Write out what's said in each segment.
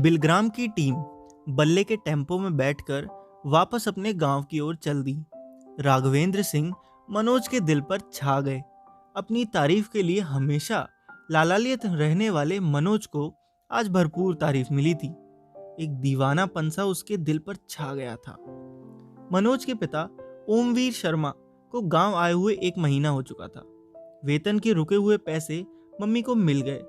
बिलग्राम की टीम बल्ले के टेम्पो में बैठकर वापस अपने गांव की ओर चल दी। राघवेंद्र सिंह मनोज के दिल पर छा गए। अपनी तारीफ के लिए हमेशा लालायित रहने वाले मनोज को आज भरपूर तारीफ मिली थी। एक दीवाना पंसा उसके दिल पर छा गया था। मनोज के पिता ओमवीर शर्मा को गांव आए हुए 1 महीना हो चुका था। वेतन के रुके हुए पैसे मम्मी को मिल गए।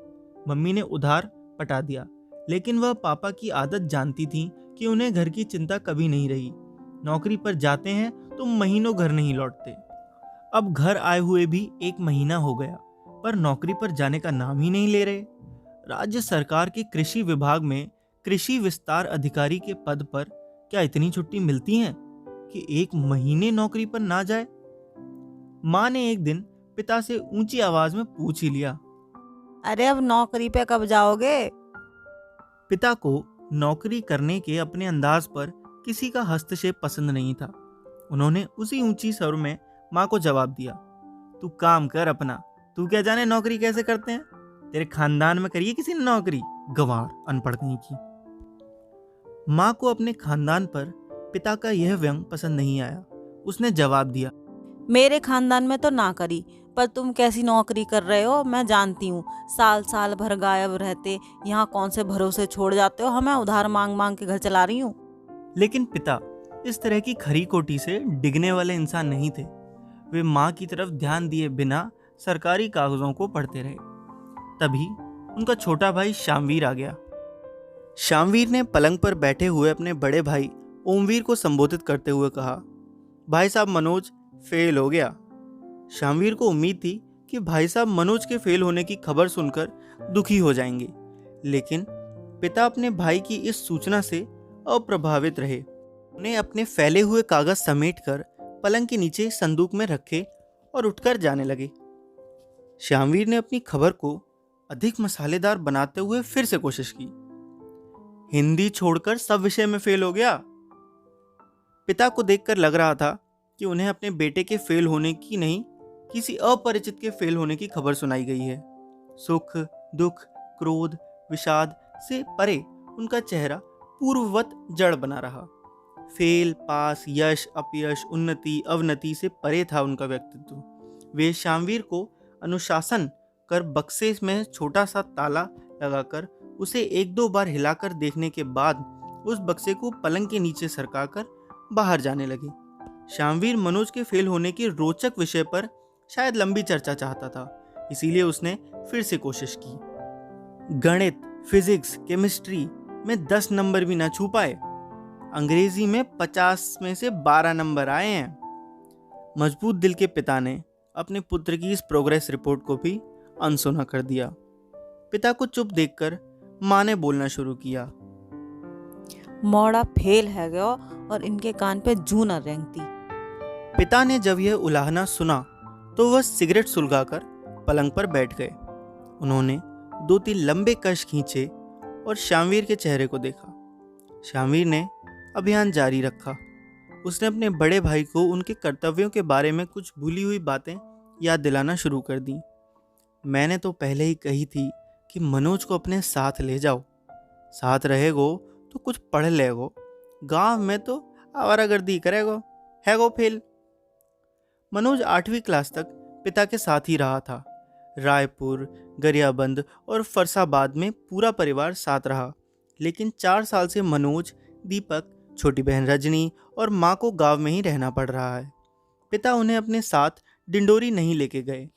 मम्मी ने उधार पटा दिया, लेकिन वह पापा की आदत जानती थी कि उन्हें घर की चिंता कभी नहीं रही। नौकरी पर जाते हैं तो महीनों घर नहीं लौटते। अब घर आए हुए भी 1 महीना हो गया, पर नौकरी पर जाने का नाम ही नहीं ले रहे। राज्य सरकार के कृषि विभाग में कृषि विस्तार अधिकारी के पद पर क्या इतनी छुट्टी मिलती है कि 1 महीने नौकरी पर ना जाए? माँ ने एक दिन पिता से ऊंची आवाज में पूछ ही लिया। अरे अब नौकरी पे कब जाओगे? पिता को नौकरी करने के अपने अंदाज पर किसी का हस्तक्षेप पसंद नहीं था। उन्होंने उसी ऊंची स्वर में माँ को जवाब दिया, तू काम कर अपना, तू क्या जाने नौकरी कैसे करते हैं? तेरे खानदान में करिए किसी ने नौकरी, गंवार अनपढ़ नहीं की। माँ को अपने खानदान पर पिता का यह व्यंग पसंद नहीं आया। उसने जवाब दिया, मेरे खानदान में तो ना करी, पर तुम कैसी नौकरी कर रहे हो मैं जानती हूँ। साल साल भर गायब रहते, यहाँ कौन से भरोसे छोड़ जाते हो? हमें उधार मांग मांग के घर चला रही हूँ। लेकिन पिता इस तरह की खरी कोटी से डिगने वाले इंसान नहीं थे। वे माँ की तरफ ध्यान दिए बिना सरकारी कागजों को पढ़ते रहे। तभी उनका छोटा भाई शामवीर आ गया। शामवीर ने पलंग पर बैठे हुए अपने बड़े भाई ओमवीर को संबोधित करते हुए कहा, भाई साहब मनोज फेल हो गया। शामवीर को उम्मीद थी कि भाई साहब मनोज के फेल होने की खबर सुनकर दुखी हो जाएंगे, लेकिन पिता अपने भाई की इस सूचना से अप्रभावित रहे। उन्हें अपने फैले हुए कागज समेटकर पलंग के नीचे संदूक में रखे और उठकर जाने लगे। शामवीर ने अपनी खबर को अधिक मसालेदार बनाते हुए फिर से कोशिश की। हिंदी छोड़कर सब विषय में फेल हो गया। पिता को देखकर लग रहा था कि उन्हें अपने बेटे के फेल होने की नहीं, किसी अपरिचित के फेल होने की खबर सुनाई गई है। सुख, दुख, क्रोध, विषाद से परे उनका चेहरा पूर्ववत जड़ बना रहा। फेल, पास, यश, अपयश, उन्नति, अवनति से परे था उनका व्यक्तित्व। वे शामवीर को अनुशासन कर बक्से में छोटा सा ताला लगाकर उसे 1-2 बार हिलाकर देखने के बाद उस बक्से को पलंग के नीचे सरकाकर बाहर जाने लगे। शामवीर मनोज के फेल होने के रोचक विषय पर शायद लंबी चर्चा चाहता था, इसीलिए उसने फिर से कोशिश की। गणित, फिजिक्स, केमिस्ट्री में 10 नंबर भी ना छू पाए। अंग्रेजी में 50 में से 12 नंबर आए हैं। मजबूत दिल के पिता ने अपने पुत्र की इस प्रोग्रेस रिपोर्ट को भी अनसुना कर दिया। पिता को चुप देखकर माँ ने बोलना शुरू किया, मोड़ा फेल है गया और इनके कान पे जू न रेंगती। पिता ने जब यह उलाहना सुना तो वह सिगरेट सुलगाकर पलंग पर बैठ गए। उन्होंने 2-3 लंबे कश खींचे और शामवीर के चेहरे को देखा। शामवीर ने अभियान जारी रखा। उसने अपने बड़े भाई को उनके कर्तव्यों के बारे में कुछ भूली हुई बातें याद दिलाना शुरू कर दी। मैंने तो पहले ही कही थी कि मनोज को अपने साथ ले जाओ, साथ रहेगो तो कुछ पढ़ लेगो, गांव में तो आवारागर्दी करेगो, हैगो फेल। मनोज 8वीं क्लास तक पिता के साथ ही रहा था। रायपुर, गरियाबंद और फरसाबाद में पूरा परिवार साथ रहा, लेकिन 4 साल से मनोज, दीपक, छोटी बहन रजनी और माँ को गांव में ही रहना पड़ रहा है। पिता उन्हें अपने साथ डिंडोरी नहीं लेके गए।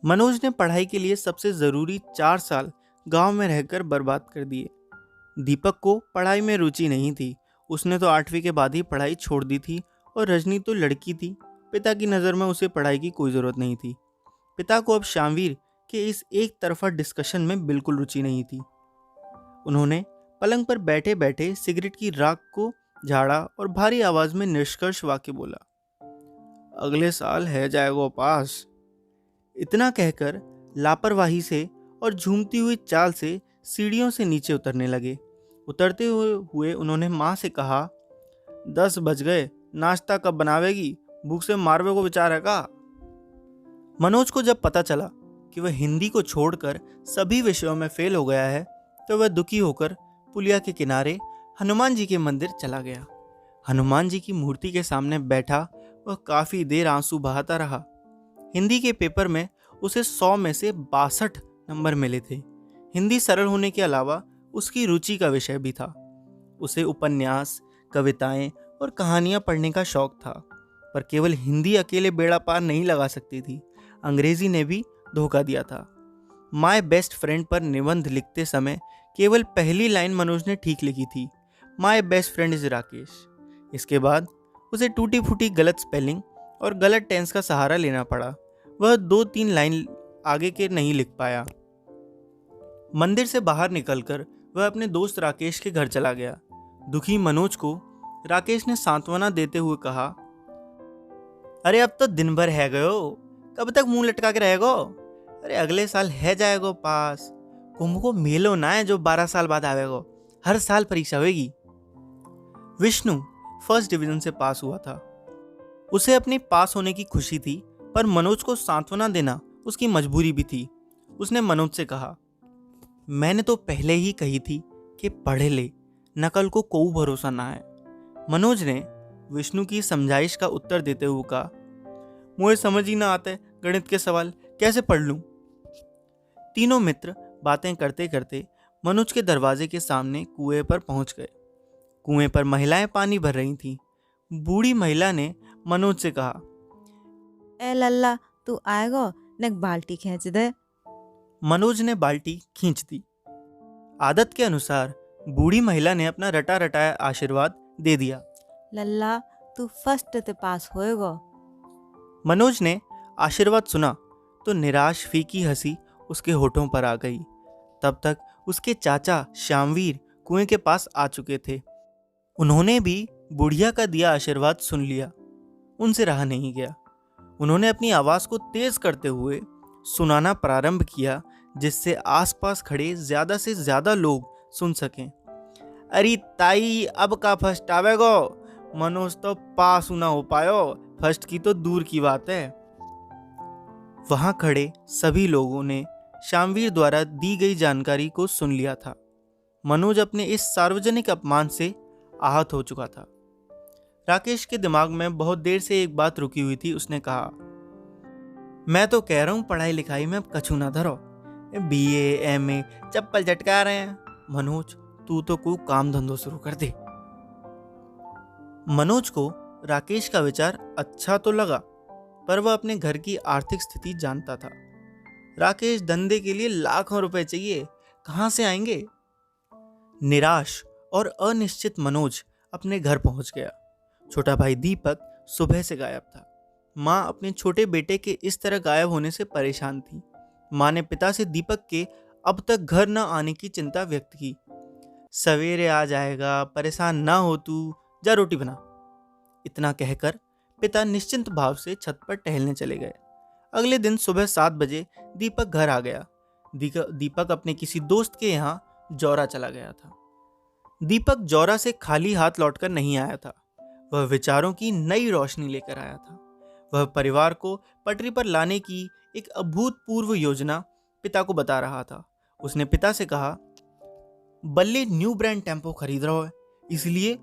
मनोज ने पढ़ाई के लिए सबसे ज़रूरी 4 साल गांव में रहकर बर्बाद कर दिए। दीपक को पढ़ाई में रुचि नहीं थी। उसने तो 8वीं के बाद ही पढ़ाई छोड़ दी थी और रजनी तो लड़की थी। पिता की नज़र में उसे पढ़ाई की कोई ज़रूरत नहीं थी। पिता को अब शामवीर के इस एक तरफा डिस्कशन में बिल्कुल रुचि नहीं थी। उन्होंने पलंग पर बैठे बैठे सिगरेट की राख को झाड़ा और भारी आवाज़ में निष्कर्ष वाक्य बोला, अगले साल है जाएगा पास। इतना कहकर लापरवाही से और झूमती हुई चाल से सीढ़ियों से नीचे उतरने लगे। उतरते हुए उन्होंने माँ से कहा, 10 बज गए, नाश्ता कब बनावेगी? भूख से मारवे को विचार है का? मनोज को जब पता चला कि वह हिंदी को छोड़कर सभी विषयों में फेल हो गया है तो वह दुखी होकर पुलिया के किनारे हनुमान जी के मंदिर चला गया। हनुमान जी की मूर्ति के सामने बैठा वह काफी देर आंसू बहाता रहा। हिंदी के पेपर में उसे 100 में से 62 नंबर मिले थे। हिंदी सरल होने के अलावा उसकी रुचि का विषय भी था। उसे उपन्यास, कविताएं और कहानियां पढ़ने का शौक था, पर केवल हिंदी अकेले बेड़ा पार नहीं लगा सकती थी। अंग्रेजी ने भी धोखा दिया था। माय बेस्ट फ्रेंड पर निबंध लिखते समय केवल पहली लाइन मनोज ने ठीक लिखी थी, my best friend is Rakesh. इसके बाद उसे टूटी फूटी गलत स्पेलिंग और गलत टेंस का सहारा लेना पड़ा। वह 2-3 लाइन आगे के नहीं लिख पाया। मंदिर से बाहर निकलकर वह अपने दोस्त राकेश के घर चला गया। दुखी मनोज को राकेश ने सांत्वना देते हुए कहा, अरे अब तो दिन भर है गयो, कब तक मुंह लटका के रहेगो? अरे अगले साल है जाएगो पास। कुंभ को मेलो ना है जो 12 साल बाद आवेगो, हर साल परीक्षा होगी। विष्णु फर्स्ट डिवीजन से पास हुआ था। उसे अपने पास होने की खुशी थी, पर मनोज को सांत्वना देना उसकी मजबूरी भी थी। उसने मनोज से कहा, मैंने तो पहले ही कही थी कि पढ़े ले, नकल को कोई भरोसा ना है। मनोज ने विष्णु की समझाइश का उत्तर देते हुए कहा, मुझे समझ ही ना आते गणित के सवाल, कैसे पढ़ लूं? तीनों मित्र बातें करते करते मनोज के दरवाजे के सामने कुएं पर पहुंच गए। कुएं पर महिलाएं पानी भर रही थीं। बूढ़ी महिला ने मनोज से कहा, ए लल्ला तू आएगो, नेक बाल्टी खींच दे। मनोज ने बाल्टी खींच दी। आदत के अनुसार बूढ़ी महिला ने अपना रटा रटाया आशीर्वाद दे दिया। लल्ला तू फर्स्ट ते पास होएगो। मनोज ने आशीर्वाद सुना तो निराश फीकी हंसी उसके होठों पर आ गई। तब तक उसके चाचा श्यामवीर कुएं के पास आ चुके थे। उन्होंने भी बुढ़िया का दिया आशीर्वाद सुन लिया। उनसे रहा नहीं गया। उन्होंने अपनी आवाज को तेज करते हुए सुनाना प्रारंभ किया, जिससे आसपास खड़े ज्यादा से ज्यादा लोग सुन सकें। अरे ताई अब का फर्स्ट आवेगो, मनोज तो पास ना हो पायो, फर्स्ट की तो दूर की बात है। वहां खड़े सभी लोगों ने श्यामवीर द्वारा दी गई जानकारी को सुन लिया था। मनोज अपने इस सार्वजनिक अपमान से आहत हो चुका था। राकेश के दिमाग में बहुत देर से एक बात रुकी हुई थी। उसने कहा, मैं तो कह रहा हूं पढ़ाई लिखाई में अब कछू ना धरो, BA MA चप्पल झटका रहे हैं। मनोज तू तो कोई काम धंधो शुरू कर दे। मनोज को राकेश का विचार अच्छा तो लगा, पर वह अपने घर की आर्थिक स्थिति जानता था। राकेश धंधे के लिए लाखों रुपए चाहिए, कहां से आएंगे? निराश और अनिश्चित मनोज अपने घर पहुंच गया। छोटा भाई दीपक सुबह से गायब था। माँ अपने छोटे बेटे के इस तरह गायब होने से परेशान थी। माँ ने पिता से दीपक के अब तक घर न आने की चिंता व्यक्त की। सवेरे आ जाएगा, परेशान ना हो तू, जा रोटी बना। इतना कहकर पिता निश्चिंत भाव से छत पर टहलने चले गए। अगले दिन सुबह 7 बजे दीपक घर आ गया। दीपक अपने किसी दोस्त के यहाँ जौरा चला गया था। दीपक जौरा से खाली हाथ लौटकर नहीं आया था। वह विचारों की नई रोशनी लेकर आया था। वह परिवार को पटरी पर लाने की एक अभूतपूर्व योजना पिता को बता रहा था। उसने पिता से कहा, बल्ले न्यू ब्रांड टेम्पो खरीद रहा है, इसलिए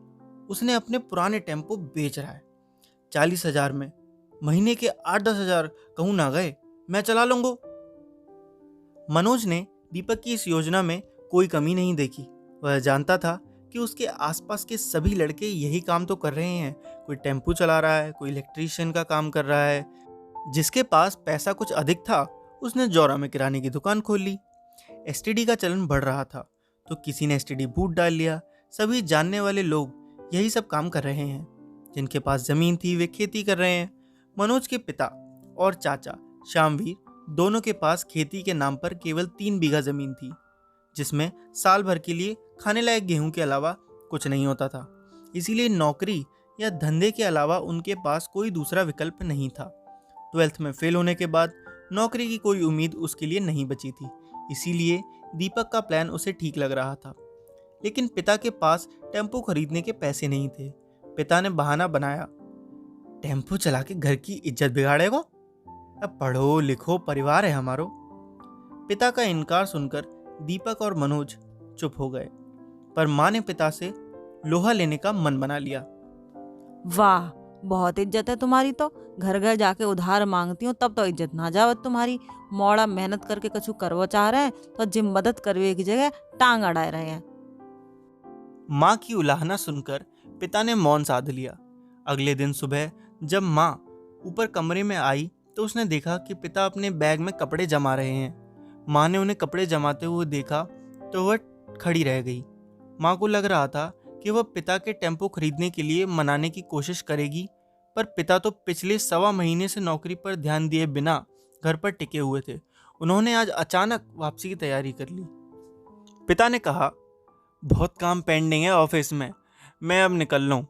उसने अपने पुराने टेम्पो बेच रहा है 40,000 में। महीने के 8-10 हजार कहूं ना गए, मैं चला लूंगा। मनोज ने दीपक की इस योजना में कोई कमी नहीं देखी। वह जानता था कि उसके आसपास के सभी लड़के यही काम तो कर रहे हैं। कोई टेम्पो चला रहा है, कोई इलेक्ट्रीशियन का काम कर रहा है। जिसके पास पैसा कुछ अधिक था उसने जौरा में किराने की दुकान खोल ली। STD का चलन बढ़ रहा था तो किसी ने STD बूथ डाल लिया। सभी जानने वाले लोग यही सब काम कर रहे हैं। जिनके पास जमीन थी वे खेती कर रहे हैं। मनोज के पिता और चाचा श्यामवीर दोनों के पास खेती के नाम पर केवल 3 बीघा जमीन थी, जिसमें साल भर के लिए खाने लायक गेहूं के अलावा कुछ नहीं होता था। इसीलिए नौकरी या धंधे के अलावा उनके पास कोई दूसरा विकल्प नहीं था। 12th में फेल होने के बाद नौकरी की कोई उम्मीद उसके लिए नहीं बची थी। इसीलिए दीपक का प्लान उसे ठीक लग रहा था। लेकिन पिता के पास टेम्पो खरीदने के पैसे नहीं थे। पिता ने बहाना बनाया, टेम्पो चला के घर की इज्जत बिगाड़ेगा, अब पढ़ो लिखो परिवार है हमारो। पिता का इनकार सुनकर दीपक और मनोज चुप हो गए। पर माँ ने पिता से लोहा लेने का मन बना लिया। वाह, बहुत इज्जत है तुम्हारी तो। घर घर जाके उधार मांगती हूँ तब तो इज्जत ना जावत तुम्हारी। मोड़ा मेहनत करके कछु करवो चाह रहे हैं तो जिम मदद करवे की जगह टांग अड़ाए रहे हैं। माँ की उलाहना सुनकर पिता ने मौन साध लिया। अगले दिन सुबह जब माँ ऊपर कमरे में आई तो उसने देखा कि पिता अपने बैग में कपड़े जमा रहे हैं। माँ ने उन्हें कपड़े जमाते हुए देखा तो वह खड़ी रह गई। माँ को लग रहा था कि वह पिता के टेम्पो खरीदने के लिए मनाने की कोशिश करेगी, पर पिता तो पिछले 1.25 महीने से नौकरी पर ध्यान दिए बिना घर पर टिके हुए थे। उन्होंने आज अचानक वापसी की तैयारी कर ली। पिता ने कहा, बहुत काम पेंडिंग है ऑफिस में, मैं अब निकल लूँ,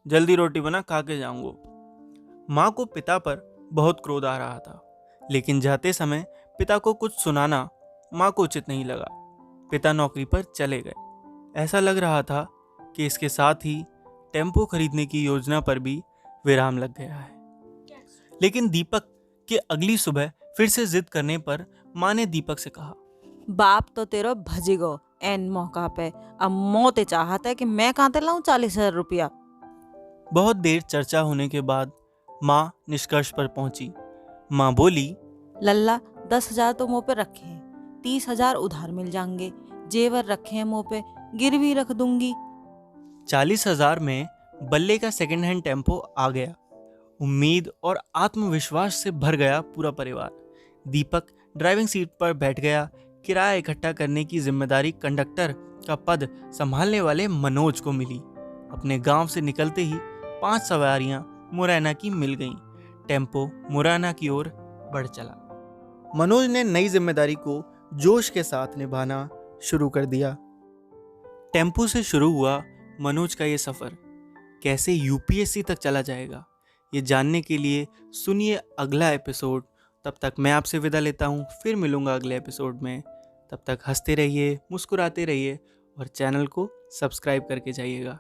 जल्दी रोटी बना खा के जाऊंगा। माँ को पिता पर बहुत क्रोध आ रहा था, लेकिन जाते समय पिता को कुछ सुनाना माँ को उचित नहीं लगा। पिता नौकरी पर चले गए। ऐसा लग रहा था कि इसके साथ ही टेम्पो खरीदने की योजना पर भी विराम लग गया है। लेकिन दीपक के अगली सुबह फिर से जिद करने पर माँ ने दीपक से कहा, बाप तो तेरो भजिगो एन मौका पे। अब मौते चाहता है कि मैं कहाँ ते लाऊं 40,000 रुपया। बहुत देर चर्चा होने के बाद माँ निष्कर्ष पर पहुंची। माँ बोली, लल्ला 10,000 तो मुँह पे रखे हैं, 30,000 उधार मिल जाएंगे। जेवर रखे हैं मुँह पे, गिरवी रख दूंगी। 40,000 में बल्ले का सेकंड हैंड टेम्पो आ गया। उम्मीद और आत्मविश्वास से भर गया पूरा परिवार। दीपक ड्राइविंग सीट पर बैठ गया। किराया इकट्ठा करने की जिम्मेदारी कंडक्टर का पद संभालने वाले मनोज को मिली। अपने गांव से निकलते ही 5 सवारियां मुरैना की मिल गईं। टेम्पो मुरैना की ओर बढ़ चला। मनोज ने नई जिम्मेदारी को जोश के साथ निभाना शुरू कर दिया। टेम्पो से शुरू हुआ मनोज का ये सफ़र कैसे यूपीएससी तक चला जाएगा, ये जानने के लिए सुनिए अगला एपिसोड। तब तक मैं आपसे विदा लेता हूँ, फिर मिलूंगा अगले एपिसोड में। तब तक हंसते रहिए, मुस्कुराते रहिए और चैनल को सब्सक्राइब करके जाइएगा।